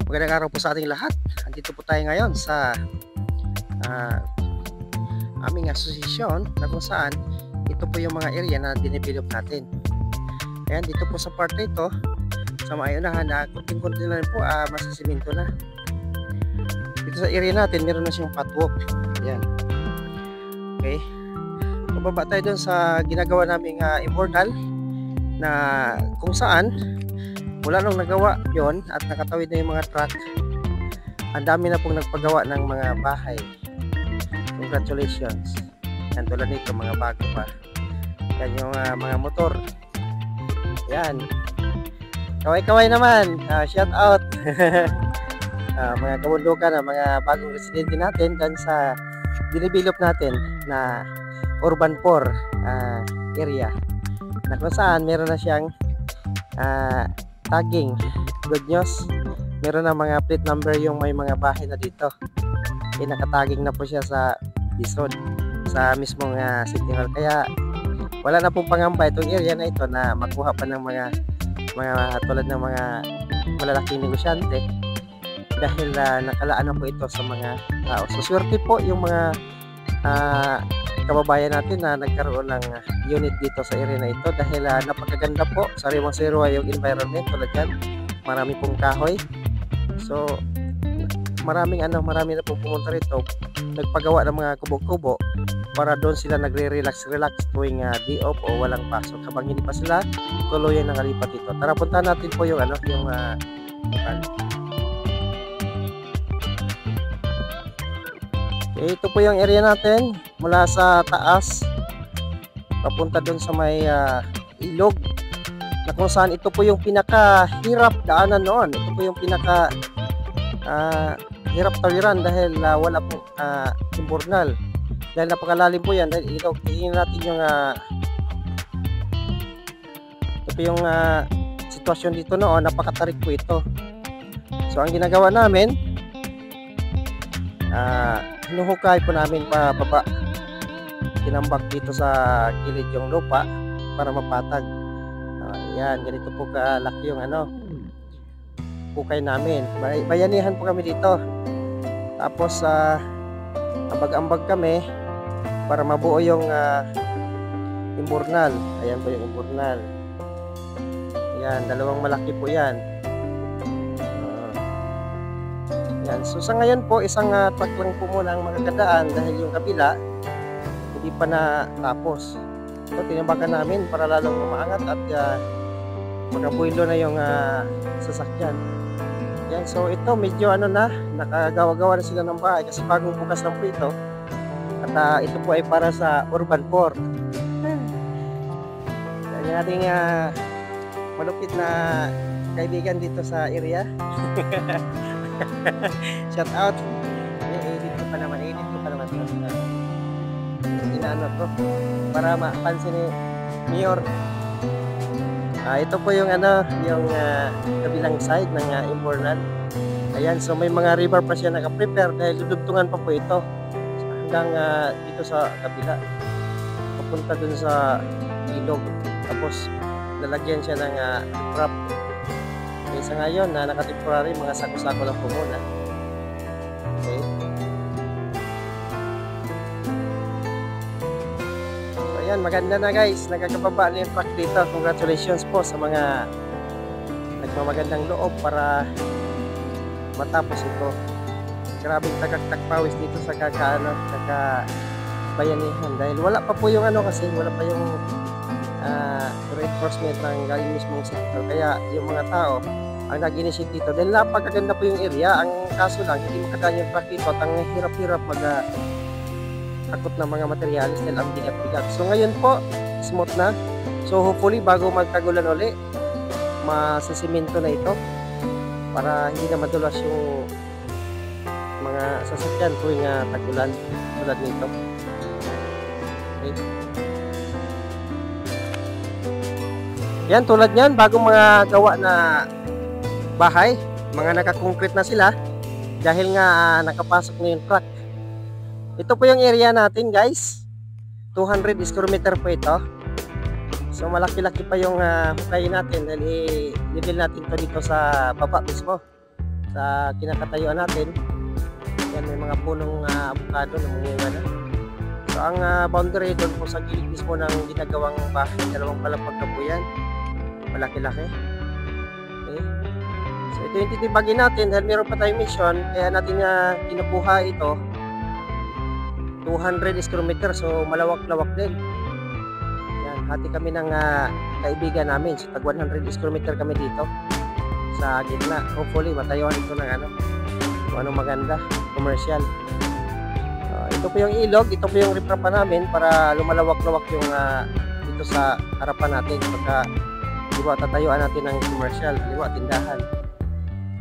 Magandang araw po sa ating lahat. Andito po tayo ngayon sa aming asosasyon na kung saan ito po yung mga area na dinevelop natin. Ayan, dito po sa part na ito, sa mayunahan na kunting-kunti na rin po, masasiminto na. Dito sa area natin, meron na siyang patwalk. Ayan. Okay. Pababa tayo dun sa ginagawa naming immortal na kung saan mula nung nagawa yon at nakatawid na yung mga truck, ang dami na pong nagpagawa ng mga bahay. Congratulations. Yan, tulad nito, mga bago pa. Yan yung mga motor. Yan. Kaway-kaway naman. Shout out. Mga kabundukan, mga bagong residente natin dyan sa dinevelop natin na urban 4 area. Na kung saan meron na siyang tagging. Good news. Meron na mga plate number yung may mga bahay na dito. Nakatagging na po siya sa Dizon, sa mismong City Hall. Kaya wala na pong pangamba itong area na ito na makuha pa ng mga tulad ng mga malalaking negosyante dahil nakalaan na po ito sa mga tao. So swerte po yung mga kababayan natin na nagkaroon ng unit dito sa area na ito dahil napakaganda po, sariwang-sariwa yung environment. Tulad yan, marami pong kahoy. So marami na pong pumunta rito, nagpagawa ng mga kubo-kubo para doon sila nagre-relax tuwing day off o walang pasok. Habang hindi pa sila tuloy ang nakalipat dito. Tara, punta natin po yung okay, ito po yung area natin mula sa taas papunta doon sa may ilog na kung saan ito po yung pinakahirap daanan noon. Ito po yung pinaka hirap tawiran dahil wala pong imburnal. Dahil napakalalim po yan. Dahil tingnan natin yung ito po yung sitwasyon dito noon. Napakatarik po ito. So ang ginagawa namin, hinuhukay po namin pa baba, tinambak dito sa gilid yung lupa para mapatag. Yan, ganito po kalaki yung hukay namin. Bayanihan po kami dito. Tapos ambag-ambag kami para mabuo yung imburnal. Ayan po yung imburnal. Ayan, dalawang malaki po yan. Yan. So sa ngayon po, isang truck lang po muna ang magagandaan dahil yung kabila hindi pa natapos. So tinambakan namin para lalong umaangat at magabuilo na yung sasakyan. Yan, so ito medyo nakagawa-gawa na sila ng bahay kasi bagong bukas lang po ito. At ito po ay para sa urban 4. Yan yung ating malupit na kaibigan dito sa area. Shout out. Edit ko pa naman inaano ko para mapansin ni Mayor. Ito po yung yung kabilang side ng immortal. Ayan, so may mga river pa siya naka-prepare dahil dudugtungan pa po ito hanggang dito sa kabila papunta dun sa ilog. Tapos lalagyan siya ng trap. Okay, sa ngayon naka-temporary, mga sako-sako lang po muna. Okay. Ayan, maganda na guys, nagkakababa na yung truck dito. Congratulations po sa mga nagmamagandang loob para matapos ito. Grabing tagak-takpawis dito sa kakabayanihan dahil wala pa po yung kasi wala pa yung reinforcement ng galing mismong sector. Kaya yung mga tao ang nag-initiate dito dahil napakaganda po yung area. Ang kaso lang, hindi makadaan yung truck dito at ang hirap-hirap takot na mga materialis dahil ang bigat-bigat. So ngayon po, smooth na. So hopefully bago magtagulan uli, masasiminto na ito para hindi na madulas yung mga sasakyan tuwing tagulan tulad nito. Okay. Yan, tulad yan, bagong mga gawa na bahay, mga naka-concrete na sila dahil nga nakapasok na yung truck. Ito po yung area natin guys, 200 square meter po ito. So malaki-laki pa yung hukay natin dahil i-level natin to dito sa baba mismo. sa kinakatayuan natin. Yan, may mga punong avocado na mungunga na. So ang boundary doon po sa gilid mismo ng ginagawang bahay, dalawang palapag na po yan, malaki-laki. Okay. So ito yung titibagin natin dahil meron pa tayong mission, kaya natin kinukuha ito 200 square meter, so malawak-lawak din. Yan, hati kami ng kaibigan namin, so tag 100 square meter kami dito sa gitna. Hopefully matayuan ito ng ano maganda, commercial. Ito po yung ilog, ito po yung riprapa namin para lumalawak-lawak yung dito sa harapan natin pagka diba, tatayuan natin ng commercial, diba, tindahan.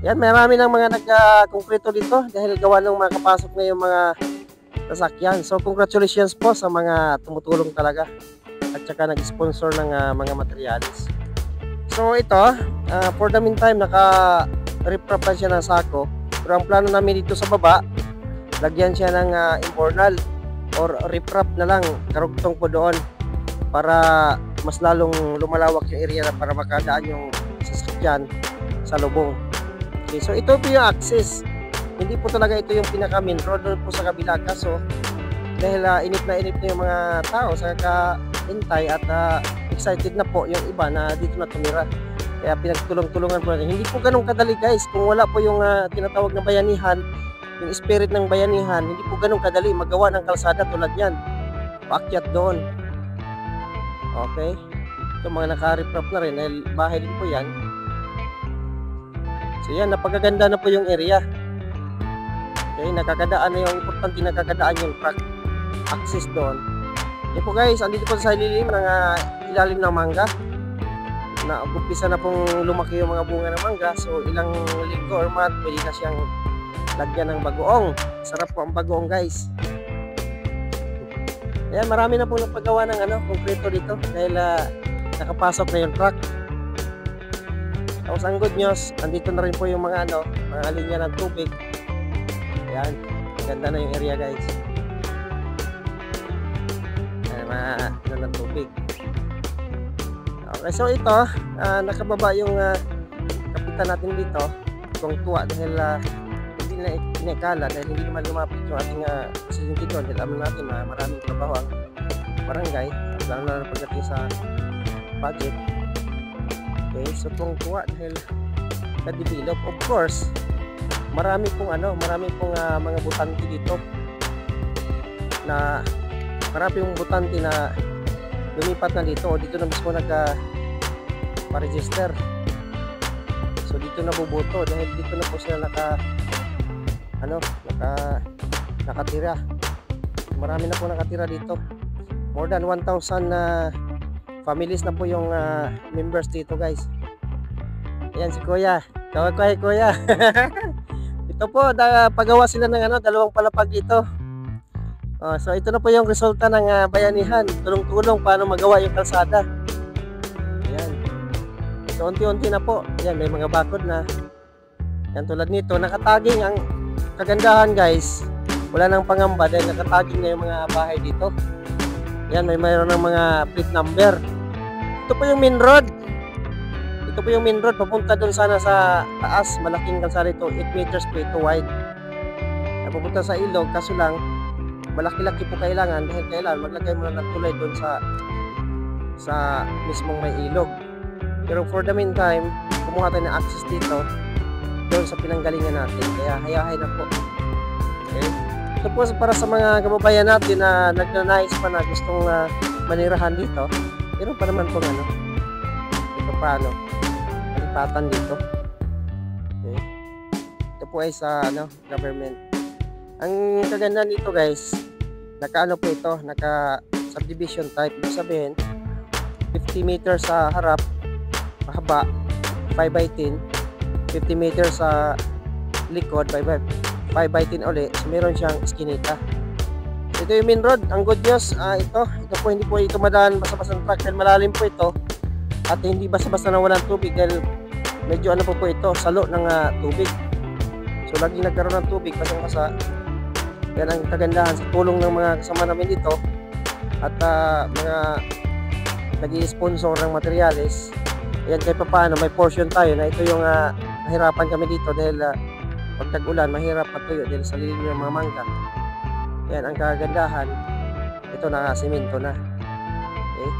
Yan, marami ng mga nagka-konkreto dito dahil gawa ng mga kapasok na yung mga sasakyan. So congratulations po sa mga tumutulong talaga at saka nag-sponsor ng mga materials. So ito, for the meantime naka-riprap pa siya ng sako. Pero ang plano namin dito sa baba, lagyan siya ng imbornal or riprap na lang, karugtong po doon para mas lalong lumalawak yung area na para makadaan yung sasakyan sa lubong. Okay, so ito po yung access. Hindi po talaga ito yung pinaka main road doon po sa kabila, kaso dahil inip na yung mga tao sa kaintay at excited na po yung iba na dito na tumira. Kaya pinagtulong-tulungan po natin. Hindi po ganun kadali guys, kung wala po yung tinatawag na bayanihan, yung spirit ng bayanihan, hindi po ganun kadali magawa ng kalsada tulad yan, paakyat doon. Okay, ito mga naka-riprap na rin dahil bahay din po yan. So yan, napagaganda na po yung area. Okay, nakakadaan na yung importante, nakakadaan yung truck access doon. Okay po guys, andito po sa ilalim ng ilalim ng mangga na umpisa na pong lumaki yung mga bunga ng mangga. So ilang linggo or month pwede na siyang lagyan ng bagoong. Sarap po ang bagoong guys. Ayan, marami na pong napagawa ng konkreto dito dahil nakapasok na yung truck. Tapos ang good news, andito na rin po yung mga mga linya ng tubig. Ayan, ganda na yung area guys. Ayan, mga ng tubig. Okay, so ito, nakababa yung kapitan natin dito. Kung tuwa dahil hindi na inekala dahil hindi naman lumapit yung ating presidente doon dahil alam natin na maraming trabaho ang barangay at lalo na pagdating sa budget. Okay, so tuwa dahil na-develop. Of course, marami pong mga butante dito na marami pong butante na lumipat na dito o dito na mismo nagpa-register. So dito na bubuto dahil dito na po sila nakatira. Marami na po nakatira dito. More than 1,000 families na po yung members dito guys. Ayan si Kuya. Kaway Kuya. Ito po, pagawa sila ng dalawang palapag dito. So ito na po yung resulta ng bayanihan. Tulong-tulong paano magawa yung kalsada. Ayan. So unti-unti na po. Ayan, may mga bakod na. Ayan, tulad nito, nakataging ang kagandahan guys. Wala nang pangamba dahil nakataging na yung mga bahay dito. Ayan, mayroon ng mga plate number. Ito po yung main road. Ito po yung main road. Papunta doon sana sa taas. Malaking kalsada ito. 8 meters po ito wide. Papunta sa ilog. Kaso lang, malaki-laki po kailangan dahil kailangan maglagay muna ng tulay doon sa mismong may ilog. Pero for the meantime, kumuha tayo ng access dito doon sa pinanggalingan natin. Kaya hayahay na po. Okay? Ito po para sa mga kababayan natin na nagnanais pa na gustong manirahan dito. Pero pa naman po ito paano malipatan dito. Okay? Ito po ay sa government. Ang kagandahan dito guys, naka po ito, naka subdivision type. Ibig sabihin 50 meters sa harap mahaba, 5 by 10, 50 meters sa likod, 5 by 10 ulit. So meron siyang iskinita. So, ito yung main road. Ang good news, ito po hindi po ito madaan basta-basta ng truck dahil malalim po ito at hindi basta-basta na walang tubig dahil medyo po ito, salo ng tubig. So lagi nagkaroon ng tubig basang-basa. Yan ang kagandahan sa tulong ng mga kasama namin dito at mga nag-i-sponsor ng materyales. Ayan, kahit paano may portion tayo na ito yung nahirapan kami dito dahil pag tag-ulan mahirap matuyo dahil sa lilim ng mga mangga. Yan ang kagandahan. Ito na simento na. Okay?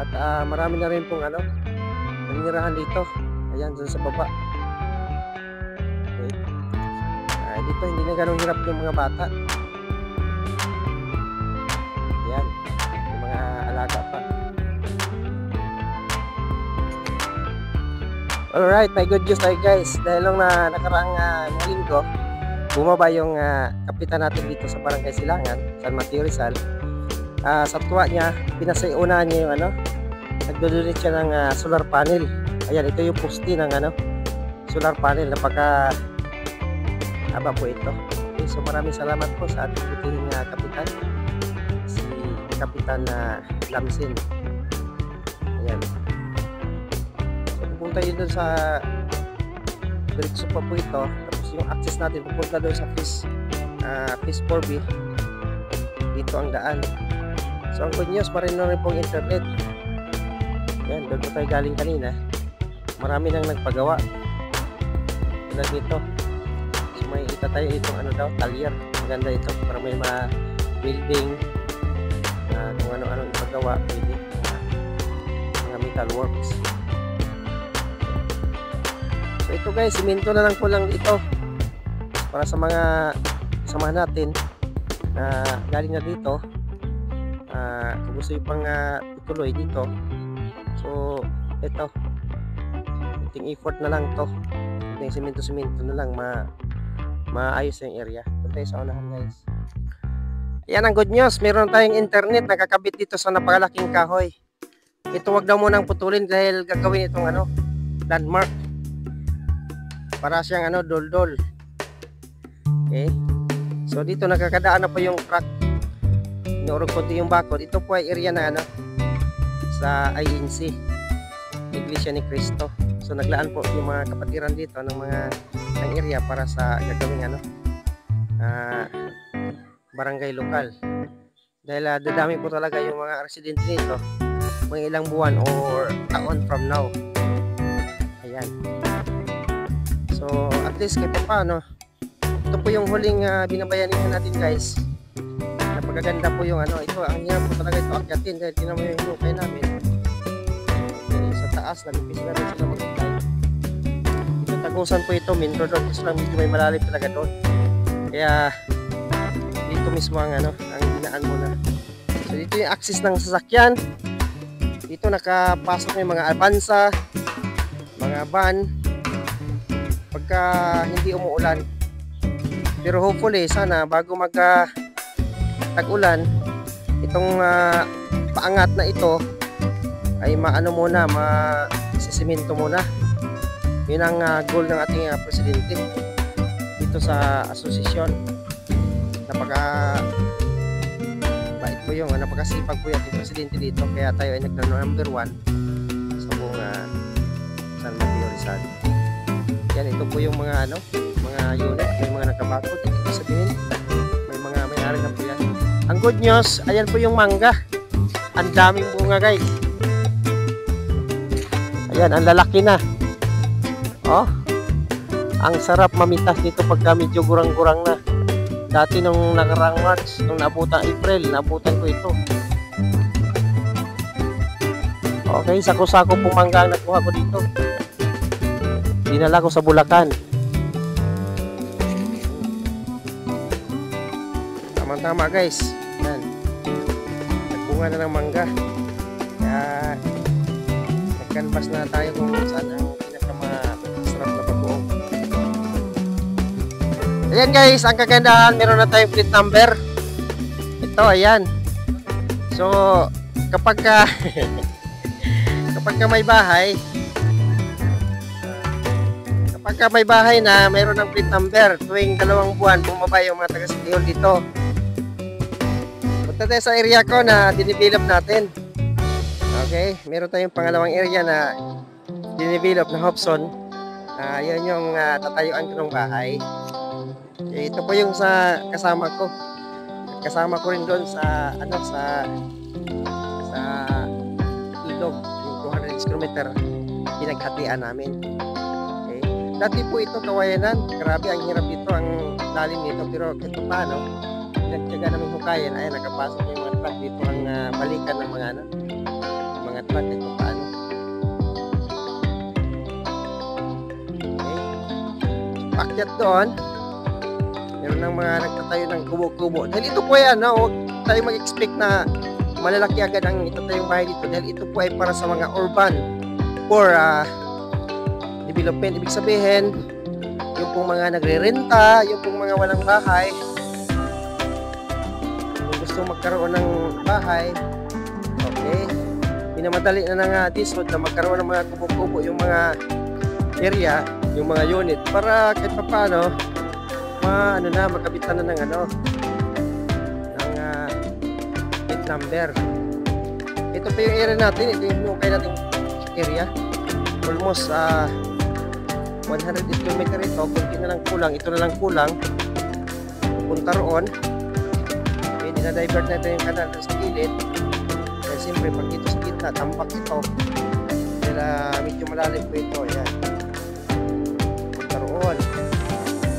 At marami na rin pong nanirahan dito. Ayan, dun sa baba. Okay. Dito hindi na ganun hirap yung mga bata. Ayan, yung mga alaga pa. Alright, may good news tayo guys. Dahil nung nakaraang linggo, bumaba yung kapitan natin dito sa Barangay Silangan, San Mateo Rizal. Sa tuwa niya, pinasayunahan niya yung nagdodonate siya ng solar panel. Ayan, ito yung poste ng solar panel. Napaka haba po ito. Okay, so maraming salamat po sa ating butihing kapitan, si Kapitan Lamsin. Ayan. So pupunta yun doon sa diretso pa po ito. Tapos yung access natin pupunta doon sa Phase 4B. Dito ang daan. So ang good news, marin na rin pong internet. Ayan, doon po tayo galing kanina. Marami nang nagpagawa. Tulad nito. So may ita tayo itong talyer. Maganda ito para may mga building, kung ano-ano ipagawa, pwede. Mga metal works. So ito guys, simento na lang po lang ito para sa mga samahan natin na galing na dito. Kung gusto yung pang ituloy dito, so ito konting effort na lang to, konting simento na lang, maayos yung area. Doon tayo sa unahan guys. Ayan ang good news, meron tayong internet nakakabit dito sa napakalaking kahoy. Ito wag daw munang putulin dahil gagawin itong landmark para siyang dol-dol. Okay, so dito nakakadaan na po yung truck. Inuurog konti yung bakod. Ito po ay area na sa INC, Iglesia ni Cristo. So naglaan po yung mga kapatiran dito ng area para sa gagawing barangay lokal. Dahil dadami po talaga yung mga residente dito mga ilang buwan or taon from now. Ayan. So at least kahit paano, ito po yung huling binabayanihan natin guys. Napakaganda po yung ito, ang hirap po talaga ito akyatin dahil tinan mo yung hinukay namin. Okay, sa taas nagpipis na rin sila mag-hukay. Ito tagusan po ito, minro doon kasi lang medyo may malalim talaga doon. Kaya dito mismo ang dinaan muna. So dito yung access ng sasakyan. Dito nakapasok yung mga Avanza, mga van pagka hindi umuulan. Pero hopefully sana bago tag-ulan, itong paangat na ito ay muna, masisimento muna. Yun ang goal ng ating presidente dito sa asosasyon. Bait po yung napakasipag po yung ating presidente dito, kaya tayo ay nagka-number 1 sa buong San Mateo Rizal. Yan, ito po yung mga mga unit, may mga nakabakod. Ito sabihin, may mga may-ari na po yan. Ang good news, ayan po yung mangga. Ang daming bunga guys. Ayan, ang lalaki na. Oh, ang sarap mamitas dito pagka medyo gurang-gurang na. Dati nung nakarang March, nung naabutan April, naabutan ko ito. Okay, sako-sako pong mangga ang nakuha ko dito. Dinala ko sa Bulacan. Tama-tama guys. Yan. Nagbunga na ng mangga. Kaya nag-canvas na tayo kung saan ang pinakamasarap na pag-uong. Ayan guys, ang kagandahan, meron na tayong plate number. Ito, ayan. So, kapag may bahay na mayroon ng plate number, tuwing 2 buwan bumaba yung mga taga-City Hall dito. Punta tayo sa area ko na dinevelop natin. Okay, meron tayong pangalawang area na dinevelop na Hobson. Yan yung tatayuan ko ng bahay. Okay, ito po yung sa kasama ko. Kasama ko rin doon sa ilog, yung 200 km pinaghatian namin. Okay. Dati po ito kawayanan. Grabe ang hirap dito, ang lalim nito. Pero ito paano, pinagtyaga namin hukayan. Ayan, nakapasok yung mga truck dito ang balikan ng mga truck. Ito paano. Okay. Pakyat doon. Meron ng mga nagtatayo ng kubo-kubo. Dahil ito po yan, huwag tayo mag-expect na malalaki agad ang itatayong bahay dito. Dahil ito po ay para sa mga urban or development. Ibig sabihin, yung pong mga nagre-renta, yung pong mga walang bahay, kung gusto magkaroon ng bahay, okay, minamadali na nga disod na magkaroon ng mga kubo-kubo, yung mga area, yung mga unit, para kahit pa paano, makabitan na ng gate number. Ito pa yung area natin, ito yung hinukay nating area. Almost 100 km ito, kunti na lang kulang, ito na lang kulang pupunta roon. Okay, dinadivert natin yung kanal sa gilid dahil siyempre pag dito sa gitna tampak ito dahil medyo malalim po ito. Ayan, pupunta roon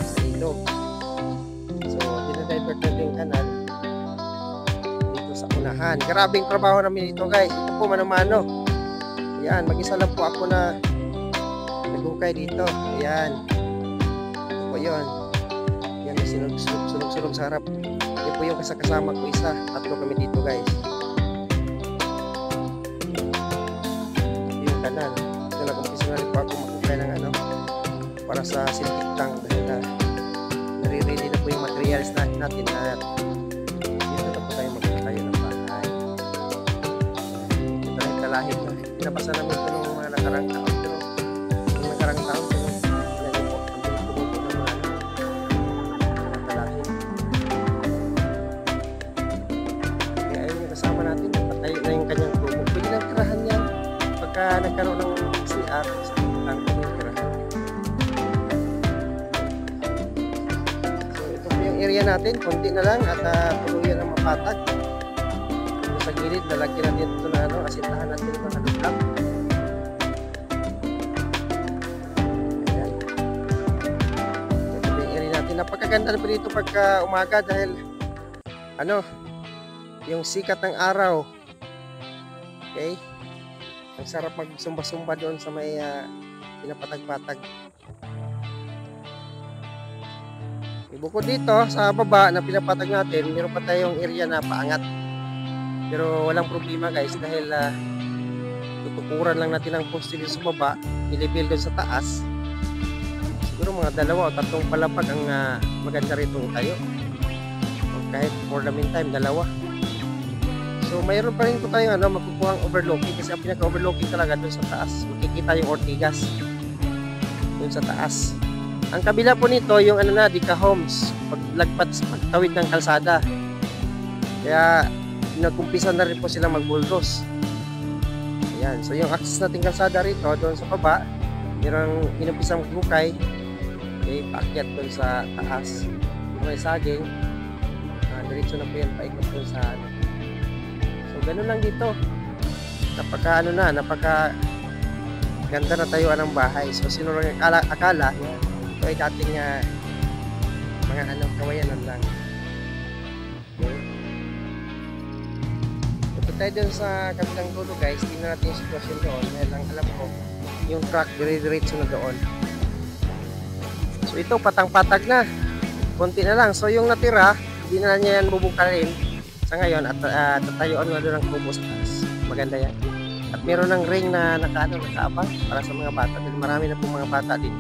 sa ilog. So dinadivert natin yung kanal dito sa unahan. Grabing trabaho namin ito guys, ito po mano-mano. Ayan, mag-isa lang po ako na naghukay dito. Ayan. Ito po yun. Ayan, may sulog sa harap. Yan po yung kasama ko isa. Tatlo kami dito guys. Ito yung kanal. Ito nag-umpisa na rin po ako maghukay ng para sa septic tank. Dahil nare-ready na po yung materials natin na dito na po tayo maghukay ng bahay. Ito na yung kalahit na. Pinapasa namin ito ng mga nakarang taon. Nagkaroon ng CR ang tirahan. So ito po yung area natin, konti na lang at tuluyan ng mapatag. So, sa gilid lalagyan natin ito na asintahan natin yung mga block. Ayan. Ito po yung area natin, napakaganda na po dito pagka umaga dahil yung sikat ng araw. Okay, ang sarap magsumba-sumba doon sa may pinapatag-patag. Bukod dito sa baba na pinapatag natin, meron pa tayong area na paangat. Pero walang problema guys dahil tutukuran lang natin ang poste dito sa baba, i-level doon sa taas. Siguro mga 2 o 3 palapag ang maganda rito tayo. O kahit for the meantime 2. So mayroon pa rin po tayong makukuha ang overlooking kasi ang pinaka-overlooking talaga doon sa taas. Makikita yung Ortigas doon sa taas. Ang kabila po nito yung Dika Homes, paglagpat sa pagtawid ng kalsada. Kaya nagkumpisa na rin po sila mag-bulldoze. Ayan, so yung access nating kalsada rito doon sa baba, mayroong inumpisang bukay. Okay, paakyat doon sa taas. May saging. Diretso na po yan paikot doon sa ganun lang dito. Napaka ganda na tayuan ng bahay. So sino lang akala ito ay dating mga kawayanan lang. Okay. Ito tayo dun sa kabilang dulo guys. Tingnan natin yung sitwasyon doon. Dahil ang alam ko yung truck dire-diretso na doon. So ito patang-patag na. Konti na lang. So yung natira, hindi na niya yan bubungkalin sa ngayon at tatayuan nga doon ang kubo sa taas. Maganda yan. At meron ng ring na nakaabang para sa mga bata. Dahil marami na pong mga bata dito.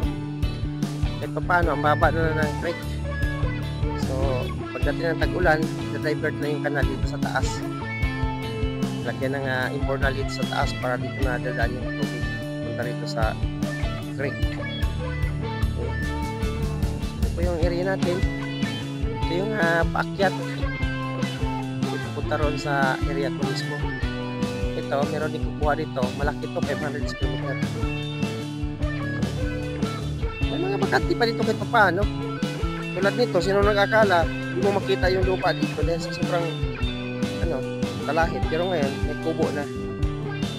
Kahit pa paano, ang baba na ng creek. So, pagdating ng tag-ulan, na-divert na yung kanal dito sa taas. Lagyan ng imbornal dito sa taas para dito na dadaan yung tubig. Punta rito sa creek. Okay. Ito po yung area natin. Ito yung paakyat. Punta ron sa area ko mismo. Ito, meron din kukuha dito. Malaki ito, 500 square meter. May mga bakante pa dito kahit paano. Tulad nito, sino nag-akala, hindi mo makita yung lupa dito dahil sa sobrang talahit. Pero ngayon, may kubo na.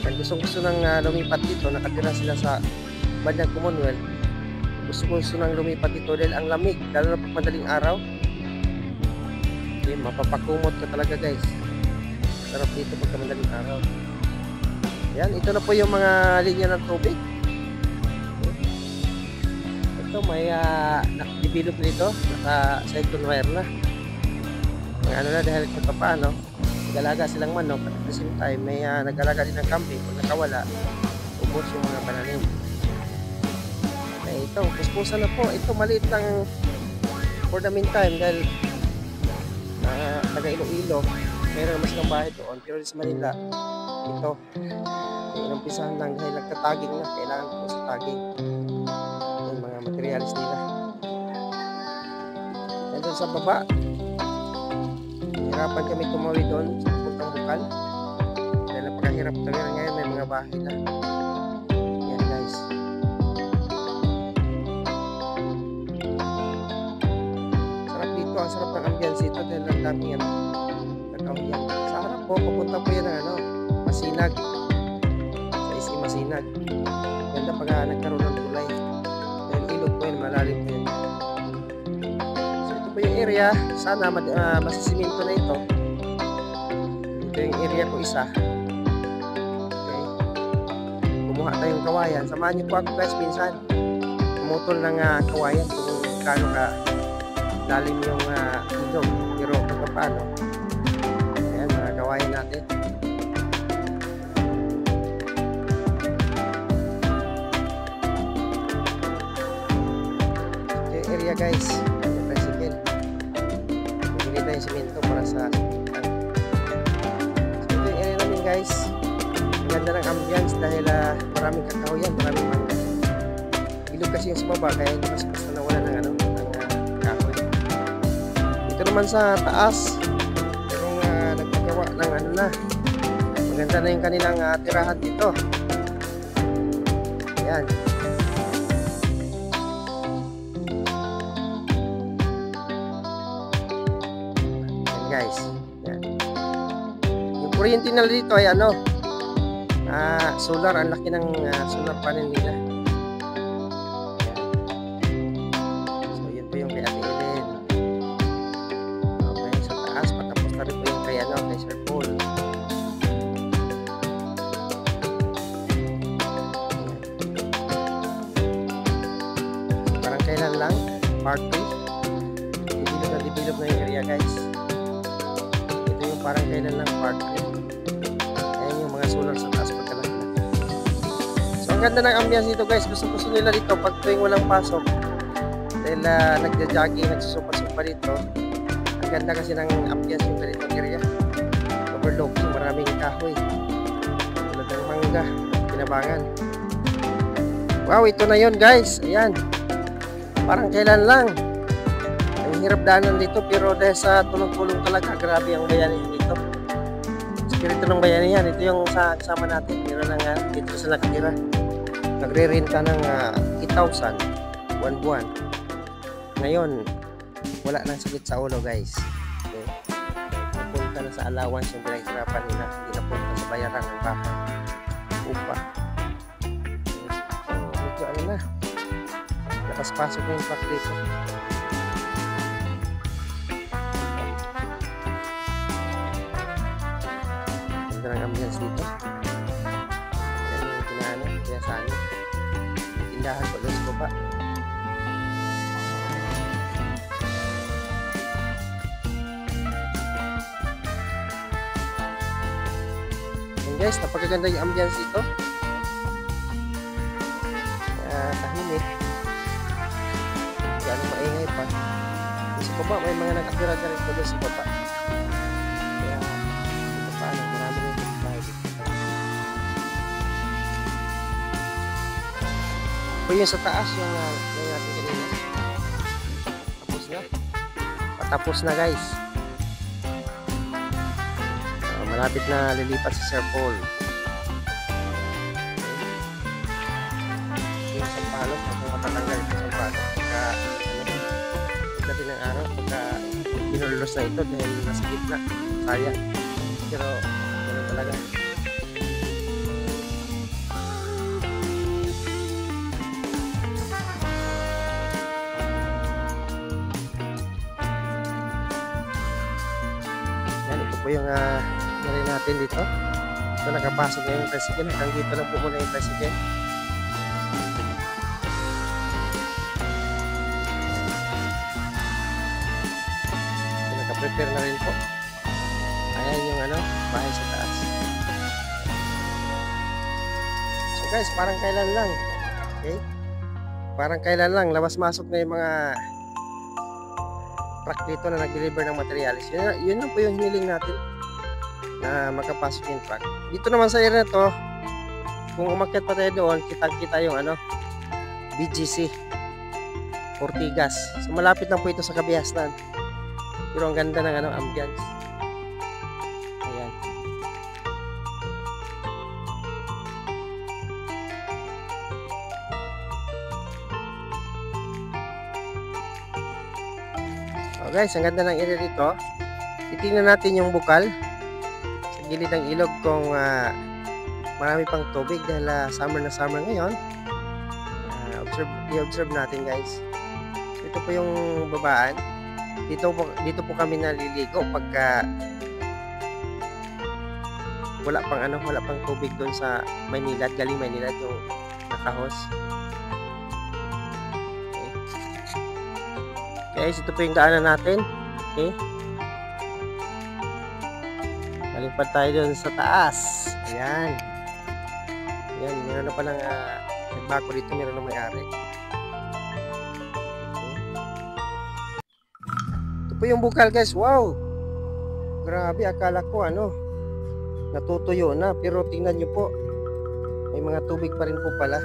Kaya gusto nang lumipat dito, nakatira sila sa bandang Commonwealth. gusto nang lumipat dito dahil ang lamig, lalo na pag madaling araw. Okay, mapapakumot ka talaga guys. Sarap dito pag madaling araw. Yan, ito na po yung mga linya ng tubig. Ito may nakadevelop dito, naka second wire na. May ano na dahil kung paano, nag-alaga silang manok at the same time may nag-alaga din ng kambing. Pag nakawala, ubos yung mga pananim. Ito, puspusan na po. Ito maliit lang for the meantime dahil taga Iloilo, mayroon naman silang bahay doon, pero sa Manila ito inumpisahan lang dahil nagtataging na, kailangan po sa taging yung mga materialis nila. And then sa baba, hirapan kami tumawi doon sa puntang bukal dahil napakahirap talaga. Ngayon may mga bahay na. Yan guys, ang sarap ng ambience ito dahil ang daming nagkawiyan. Sa harap po, papunta po yan ng Masinag, sa isi Masinag. Ganda pag nagkaroon ng tulay dahil ilog po yan, malalim po yan. So ito po yung area, sana masasiminto na ito. Ito yung area ko isa. Okay, kumuha tayong kawayan. Samahan niyo po ako guys minsan, pumutol ng kawayan kung kano ka lalim yung ilog, pero kung paano. Ayan, mga kawayan natin. Ito yung area guys, yung tricycle. Bumili tayo yung simento para sa simentan. So ito yung area namin guys. Ang ganda ng ambience dahil maraming kakahuyan, maraming mangga. Ilog kasi yung sa baba, kaya mas basta nawala ng kahoy. Ito naman sa taas, yung nagpagawa ng ano na, maganda na yung kanilang tirahan dito. Ayan. Ayan guys. Ayan. Yung kuryente nila dito ay ano, solar. Ang laki ng solar panel nila. Ayan. So yun po yung kay Ate Ellen. Okay, sa taas patapos na rin po yung kay Sir Paul. Parang kailan lang part 3 develop na yung area guys. Ito yung parang kailan lang part 3. Ayan yung mga solar sa taas pagkalaki. So ang ganda ng ambience dito guys. Gusto nila dito pag tuwing walang pasok dahil nagja-jogging, nagsusumpa-sumpa dito. Ang ganda kasi ng ambience yung ganitong area. Overlooking, maraming kahoy tulad ng mangga, pinabangan. Wow, ito na yun guys. Ayan, parang kailan lang. Ang hirap daanan dito, pero dahil sa tulong-tulong talaga, grabe ang bayanihan dito. Espiritu ng bayanihan, ito yung kasama natin. Meron na nga dito sa nakatira, nagre-renta ng 8,000 buwan-buwan. Ngayon wala nang sakit sa ulo guys. Okay, napunta na sa allowance yung pinaghirapan nila, hindi na punta sa bayaran ng bahay, upa. So medyo ano na, lakas-pasok na yung truck dito. Ganda ng ambience dito. Yan yung kinaano, kaya saan tindahan ko doon sa baba. Guys, napakaganda yung ambience dito. Tahimik. Gano'ng maingay pa. Sa baba, may mga nakatira na rin po doon sa baba. Kaya, ito paano, marami rin dito tayo dito. Ito yung sa taas, yung natin kanina. Tapos na. Patapos na guys. Malapit na lilipat si Sir Paul. Yung sampalok, kung matatanggal ito sampalok pagka pagdating ng araw, pagka binululos na ito dahil nasa gitna, sayang. Pero ganoon talaga. yung nari natin dito. So nakapasok na yung tricycle. Hanggang dito lang po muna yung tricycle. So nakaprepare na rin po. Ayan yung bahay sa taas. So guys, parang kailan lang. Okay? Parang kailan lang labas-masok na yung mga truck dito na nag-deliver ng materials. Yun lang po yung hiniling natin na makapasok yung truck. Dito naman sa area na to, kung umakyat pa tayo doon, kitang-kita yung BGC Ortigas. So malapit lang po ito sa Kabiasnan. Pero ang ganda ng ambience. Ayan. So guys, ang ganda ng area dito. Titingnan natin yung bukal sa gilid ng ilog kung marami pang tubig dahil summer na summer ngayon. I-observe natin guys. So, ito po yung babaan. Dito po kami naliligo pagka wala pang tubig doon sa Maynilad, galing Maynilad yung nakahos. Okay. Guys, ito po yung daanan natin. Okay. Malipad tayo doon sa taas. Ayan. Ayan, meron na palang nagbako dito, meron na may-ari. Po yung bukal guys, wow, grabe, akala ko natutuyo na, pero tingnan nyo po, may mga tubig pa rin po pala.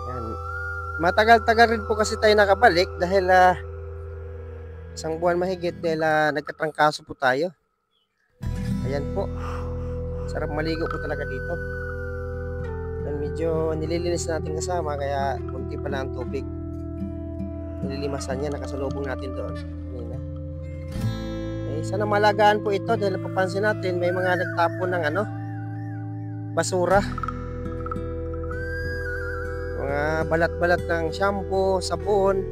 Yan. Matagal-tagal rin po kasi tayo nakabalik dahil isang buwan mahigit dahil nagkatrangkaso po tayo. Ayan po, sarap maligo po talaga dito. And medyo nililinis natin kasama kaya kunti pa lang ang tubig. Nililimasan niya, nakasalubong natin doon. Okay, sana malagaan po ito dahil napapansin natin may mga nagtapon ng basura. Mga balat-balat ng shampoo, sabon.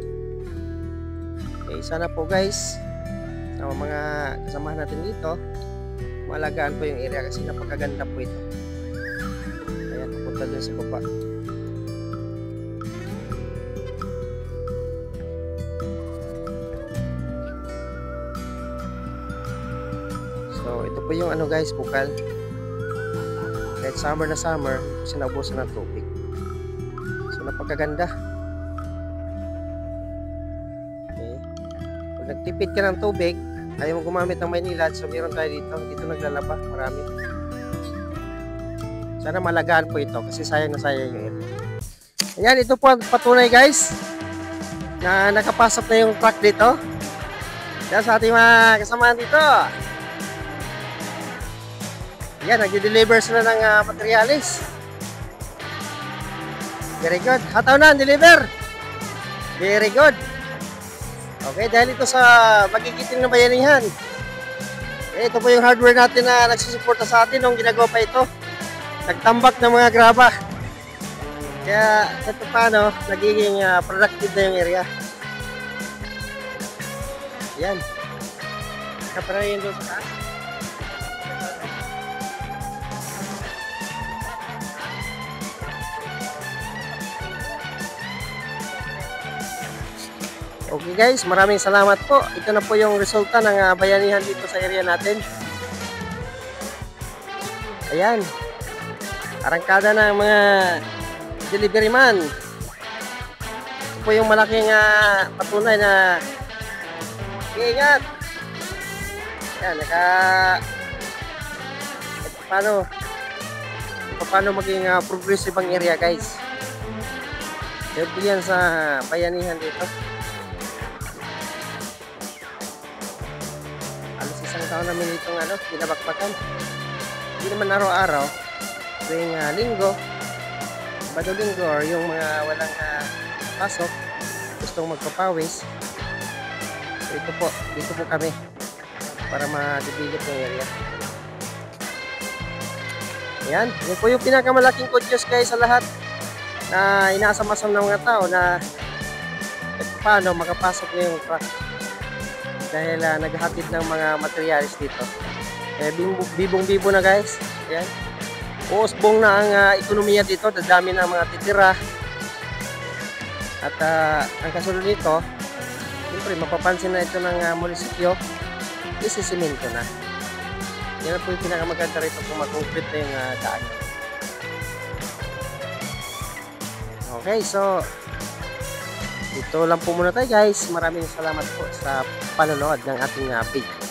Okay, sana po guys, sa mga kasamahan natin dito, malagaan po yung area kasi napakaganda po ito. Punta dun sa baba. So ito po yung guys, bukal. Kahit summer na summer, kasi naubusan ng tubig. So napakaganda. Okay. Kung nagtipid ka ng tubig, ayaw mo gumamit ng Maynilad, so meron tayo dito naglalaba, marami. Sana malagaan po ito kasi sayang na sayang yung ito. Ayan, ito po ang patunay guys na nakapasok na yung truck dito. Yan sa ating mga kasamahan dito. Ayan, nag-deliver sila ng materialis. Very good. Hataw na, deliver. Very good. Okay, dahil ito sa magigiting na bayanihan. Ito po yung hardware natin na nagsusuporta sa atin nung ginagawa pa ito. Nagtambak ng mga graba. Kaya ito paano nagiging productive na yung area. Yan. Kaparayin doon sa taas. Okay guys, maraming salamat po. Ito na po yung resulta ng bayanihan dito sa area natin. Ayan. Arangkada ng mga delivery man. Ito po yung malaking patunay na ingat. Yan, paano maging progressive ang area guys. Ito yan sa bayanihan dito. Alas isang taon namin itong binabakbakan. Hindi naman araw-araw. Tuwing linggo, Linggo or yung mga walang pasok, gustong magpapawis. So dito po kami para ma-develop yung area. Ayan, yun po yung pinakamalaking good news guys sa lahat na inaasam-asam ng mga tao na paano makapasok na yung truck. Dahil naghahatid ng mga materials dito. Bibong-bibo na guys. Ayan. Uusbong na ang ekonomiya dito. Dadami na mga titira. At ang kasunod nito, siyempre mapapansin na ito ng munisipyo, isisiminto na. Yan po yung pinakamaganda rito kung mag-concrete na yung daan. Okay, so ito lang po muna tayo guys. Maraming salamat po sa panonood ng ating page.